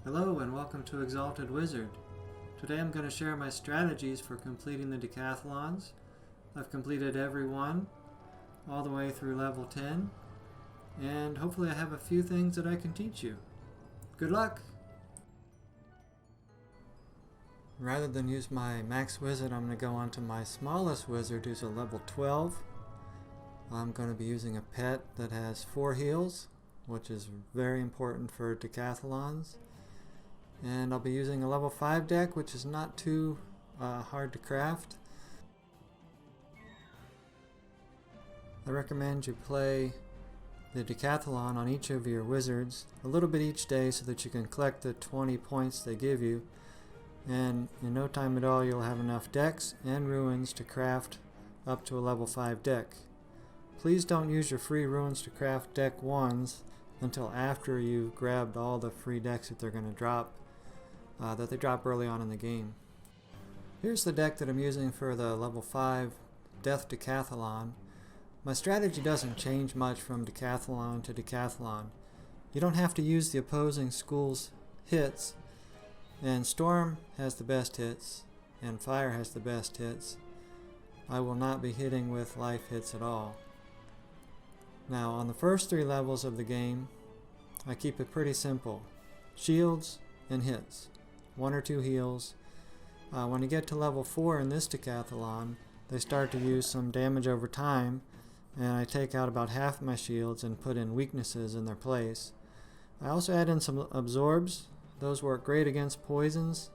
Hello and welcome to Exalted Wizard. Today I'm going to share my strategies for completing the decathlons. I've completed every one, all the way through level 10, and hopefully I have a few things that I can teach you. Good luck! Rather than use my max wizard, I'm going to go on to my smallest wizard, who's a level 12. I'm going to be using a pet that has 4 heals, which is very important for decathalons. And I'll be using a level 5 deck, which is not too hard to craft. I recommend you play the decathalon on each of your wizards a little bit each day so that you can collect the 20 points they give you. And in no time at all you'll have enough decks and ruins to craft up to a level 5 deck. Please don't use your free ruins to craft deck 1s until after you've grabbed all the free decks that they're going to drop. That they drop early on in the game. Here's the deck that I'm using for the level 5 Death Deckathalon. My strategy doesn't change much from decathalon to decathalon. You don't have to use the opposing school's hits, and Storm has the best hits and Fire has the best hits. I will not be hitting with life hits at all. Now on the first 3 levels of the game I keep it pretty simple. Shields and hits. 1 or 2 heals. When you get to level 4 in this decathalon, they start to use some damage over time, and I take out about half my shields and put in weaknesses in their place. I also add in some absorbs. Those work great against poisons.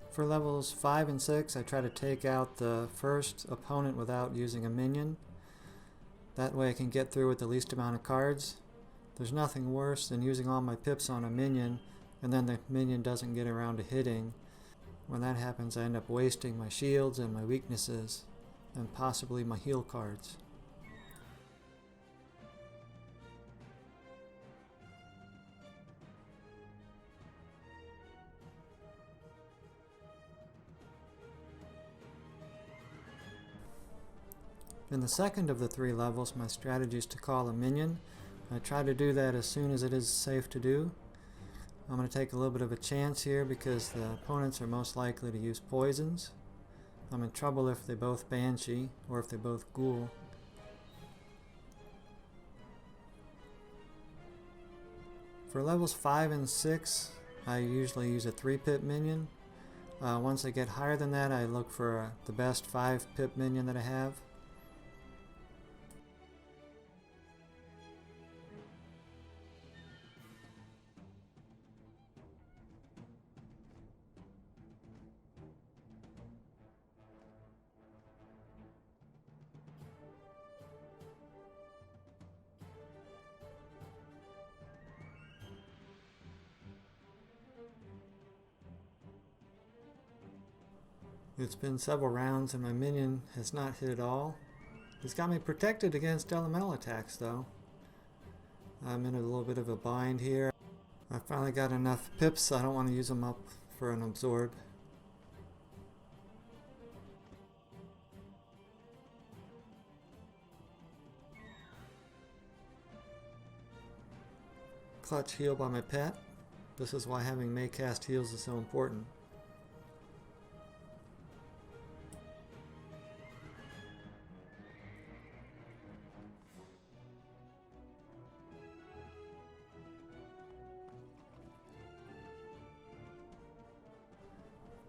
For levels 5 and 6, I try to take out the first opponent without using a minion. That way I can get through with the least amount of cards. There's nothing worse than using all my pips on a minion and then the minion doesn't get around to hitting. When that happens, I end up wasting my shields and my weaknesses and possibly my heal cards. In the second of the 3 levels, my strategy is to call a minion. I try to do that as soon as it is safe to do. I'm going to take a little bit of a chance here because the opponents are most likely to use poisons. I'm in trouble if they both Banshee or if they both Ghoul. For levels 5 and 6, I usually use a 3-pip minion. Once I get higher than that, I look for the best 5-pip minion that I have. It's been several rounds and my minion has not hit at all. He's got me protected against elemental attacks though. I'm in a little bit of a bind here. I finally got enough pips, so I don't want to use them up for an absorb. Clutch heal by my pet. This is why having Maycast heals is so important.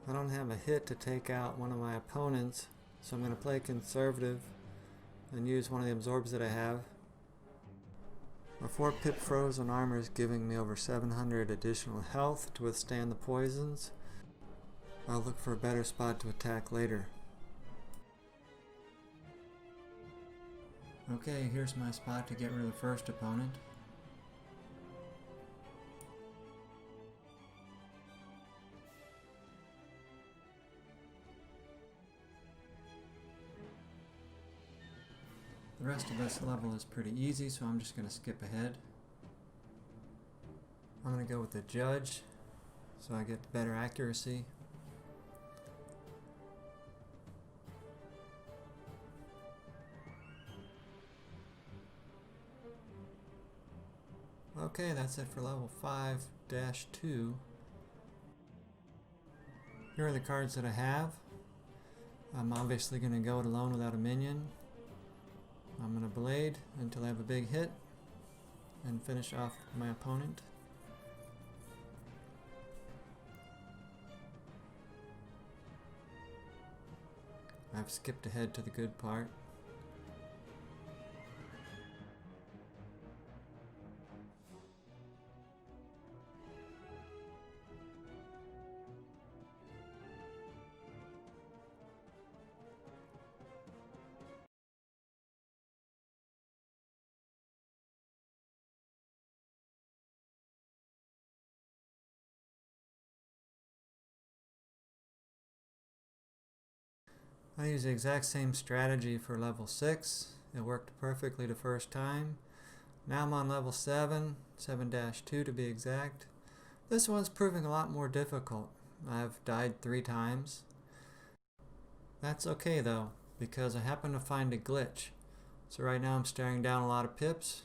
I don't have a hit to take out one of my opponents, so I'm going to play conservative and use one of the absorbs that I have. My 4-pip frozen armor is giving me over 700 additional health to withstand the poisons. I'll look for a better spot to attack later. Okay, here's my spot to get rid of the first opponent. The rest of this level is pretty easy, so I'm just going to skip ahead. I'm going to go with the Judge, so I get better accuracy. Okay, that's it for level 5-2. Here are the cards that I have. I'm obviously going to go it alone without a minion. I'm going to blade until I have a big hit and finish off my opponent. I've skipped ahead to the good part. I use the exact same strategy for level 6. It worked perfectly the first time. Now I'm on level 7, 7-2 to be exact. This one's proving a lot more difficult. I've died 3 times. That's okay though, because I happen to find a glitch. So right now I'm staring down a lot of pips,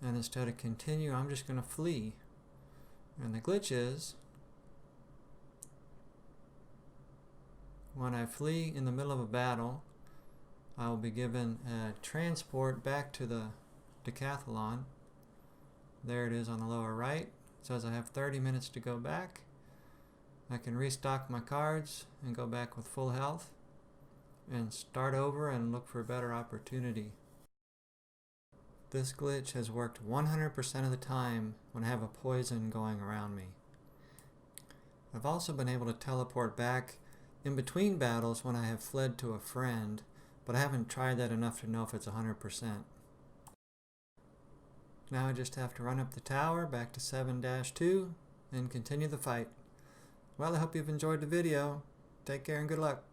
and instead of continue, I'm just going to flee. And the glitch is, when I flee in the middle of a battle, I will be given a transport back to the Decathalon. There it is on the lower right. It says I have 30 minutes to go back. I can restock my cards and go back with full health and start over and look for a better opportunity. This glitch has worked 100% of the time when I have a poison going around me. I've also been able to teleport back in between battles when I have fled to a friend, but I haven't tried that enough to know if it's 100%. Now I just have to run up the tower back to 7-2 and continue the fight. Well, I hope you've enjoyed the video. Take care and good luck.